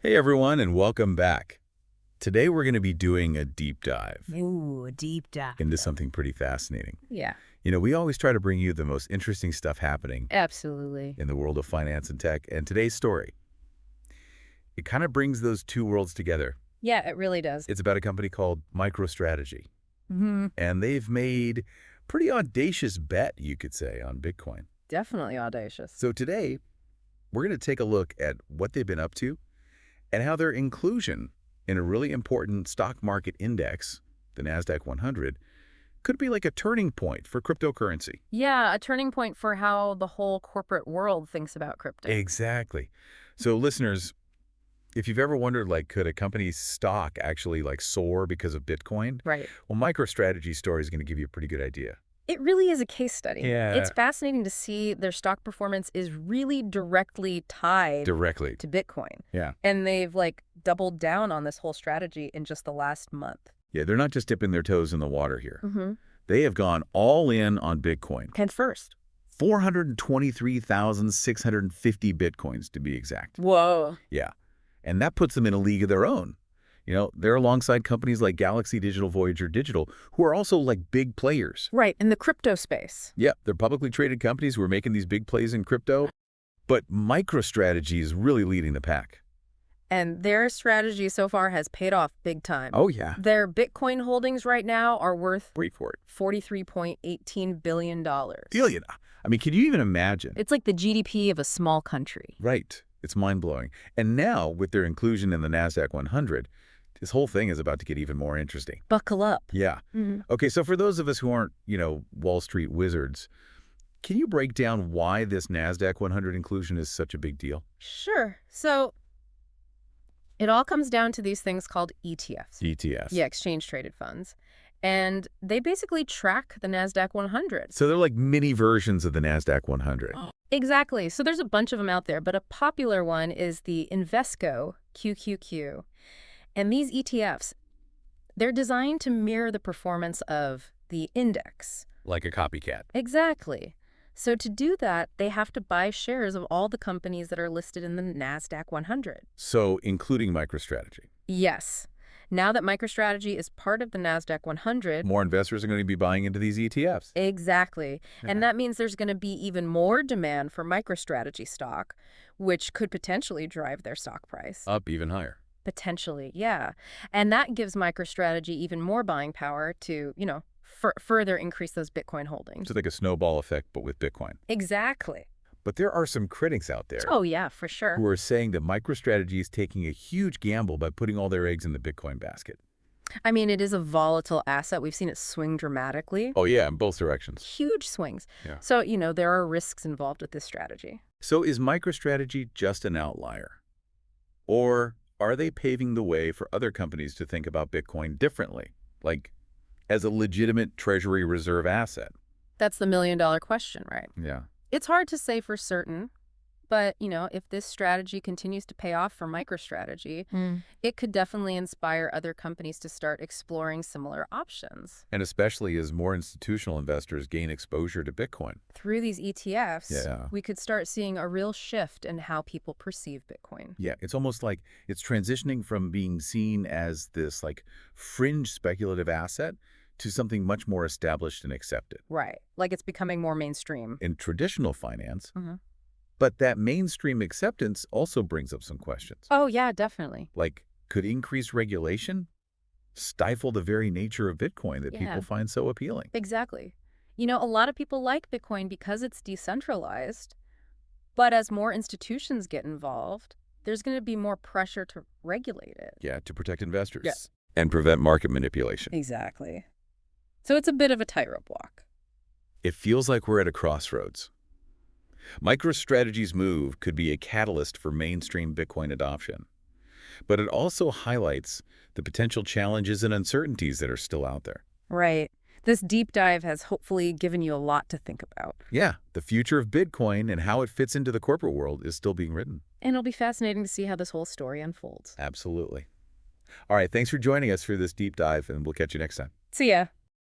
Hey everyone, and welcome back. Today we're going to be doing a deep dive Ooh, a deep dive. into something pretty fascinating. Yeah, We always try to bring you the most interesting stuff happening absolutely. in the world of finance and tech, and today's story, it kind of brings those two worlds together. Yeah, it really does. It's about a company called MicroStrategy, Mm-hmm. and they've made pretty audacious bet, you could say, on Bitcoin. Definitely audacious. So today, we're going to take a look at what they've been up to and how their inclusion in a really important stock market index, the Nasdaq-100, could be like a turning point for cryptocurrency. Yeah, a turning point for how the whole corporate world thinks about crypto. Exactly. So listeners, if you've ever wondered, could a company's stock actually soar because of Bitcoin? Right. Well, MicroStrategy's story is going to give you a pretty good idea. It really is a case study. Yeah. It's fascinating to see their stock performance is really directly tied Directly. to Bitcoin. Yeah. And they've doubled down on this whole strategy in just the last month. Yeah, they're not just dipping their toes in the water here. Mm-hmm. They have gone all in on Bitcoin. Head first. 423,650 Bitcoins to be exact. Whoa. Yeah. And that puts them in a league of their own. They're alongside companies like Galaxy Digital, Voyager Digital, who are also big players. Right, in the crypto space. Yeah, they're publicly traded companies who are making these big plays in crypto. But MicroStrategy is really leading the pack. And their strategy so far has paid off big time. Oh, yeah. Their Bitcoin holdings right now are worth Wait for it. $43.18 billion. Billion. I mean, can you even imagine? It's like the GDP of a small country. Right. It's mind-blowing. And now, with their inclusion in the Nasdaq-100, this whole thing is about to get even more interesting. Buckle up. Yeah. Mm-hmm. Okay, so for those of us who aren't, Wall Street wizards, can you break down why this Nasdaq-100 inclusion is such a big deal? Sure. So it all comes down to these things called ETFs. ETFs. Yeah, exchange-traded funds. And they basically track the Nasdaq-100. So they're like mini versions of the Nasdaq-100. Oh. Exactly. So there's a bunch of them out there, but a popular one is the Invesco QQQ. And these ETFs, they're designed to mirror the performance of the index. Like a copycat. Exactly. So to do that, they have to buy shares of all the companies that are listed in the Nasdaq-100. So including MicroStrategy. Yes. Now that MicroStrategy is part of the Nasdaq-100... More investors are going to be buying into these ETFs. Exactly. Yeah. And that means there's going to be even more demand for MicroStrategy stock, which could potentially drive their stock price. Up even higher. Potentially, yeah. And that gives MicroStrategy even more buying power to, further increase those Bitcoin holdings. It's like a snowball effect, but with Bitcoin. Exactly. But there are some critics out there Oh, yeah, for sure. who are saying that MicroStrategy is taking a huge gamble by putting all their eggs in the Bitcoin basket. I mean, it is a volatile asset. We've seen it swing dramatically. Oh, yeah, in both directions. Huge swings. Yeah. So, there are risks involved with this strategy. So is MicroStrategy just an outlier? Or are they paving the way for other companies to think about Bitcoin differently, like as a legitimate treasury reserve asset? That's the million-dollar question, right? Yeah. It's hard to say for certain, but, if this strategy continues to pay off for MicroStrategy, it could definitely inspire other companies to start exploring similar options. And especially as more institutional investors gain exposure to Bitcoin. Through these ETFs, Yeah. we could start seeing a real shift in how people perceive Bitcoin. Yeah, it's almost like it's transitioning from being seen as this fringe speculative asset to something much more established and accepted. Right. Like it's becoming more mainstream. In traditional finance. Mm-hmm. But that mainstream acceptance also brings up some questions. Oh, yeah, definitely. Could increased regulation stifle the very nature of Bitcoin that people find so appealing? Exactly. A lot of people like Bitcoin because it's decentralized, but as more institutions get involved, there's going to be more pressure to regulate it. Yeah, to protect investors. Yes. And prevent market manipulation. Exactly. So it's a bit of a tightrope walk. It feels like we're at a crossroads. MicroStrategy's move could be a catalyst for mainstream Bitcoin adoption. But it also highlights the potential challenges and uncertainties that are still out there. Right. This deep dive has hopefully given you a lot to think about. Yeah, the future of Bitcoin and how it fits into the corporate world is still being written. And it'll be fascinating to see how this whole story unfolds. Absolutely. All right, thanks for joining us for this deep dive, and we'll catch you next time. See ya.